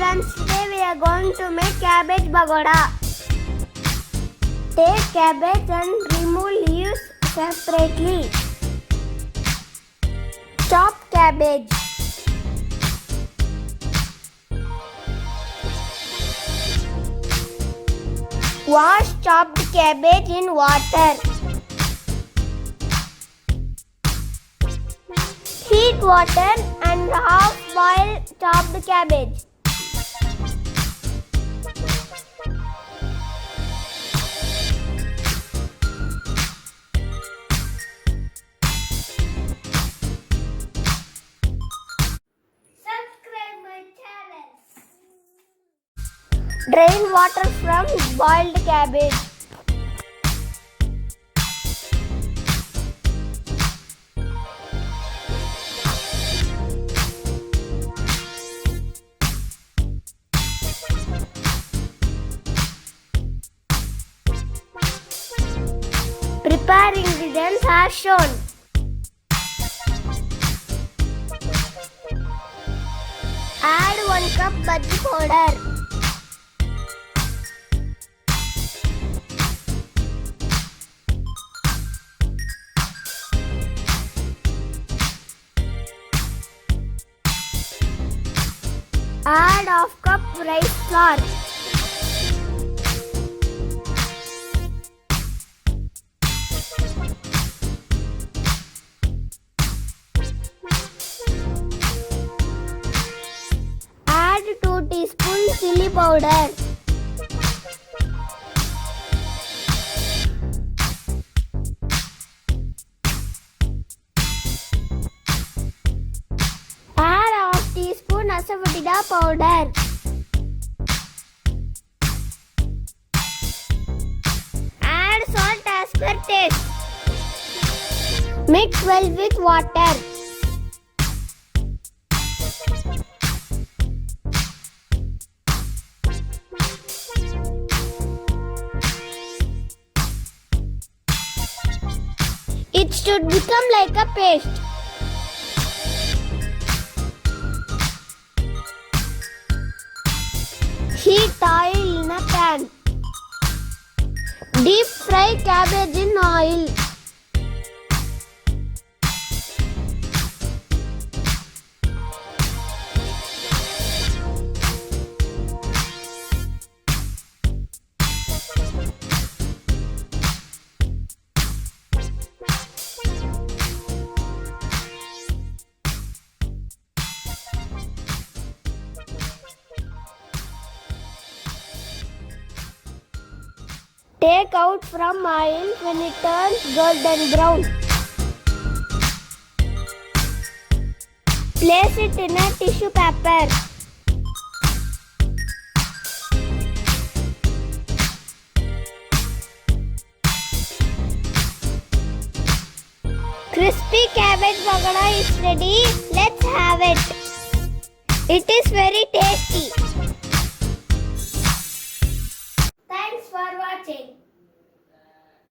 friends, today we are going to make cabbage pakoda. Take cabbage and remove leaves separately. Chop cabbage. Wash chopped cabbage in water. Heat water and half boil chopped cabbage. Subscribe my channel. Drain water from boiled cabbage. Prepare ingredients as shown. Add 1 cup bhaji powder. Add half cup rice flour. Add 2 teaspoons chili powder. Add half teaspoon asafoetida powder. Add salt as per taste. Mix well with water. It should become like a paste. Heat oil in a pan. Deep fry cabbage in oil. Take out from oil when it turns golden brown. Place it in a tissue paper. Crispy cabbage pakoda is ready. Let's have it. It is very tasty. Thanks for watching.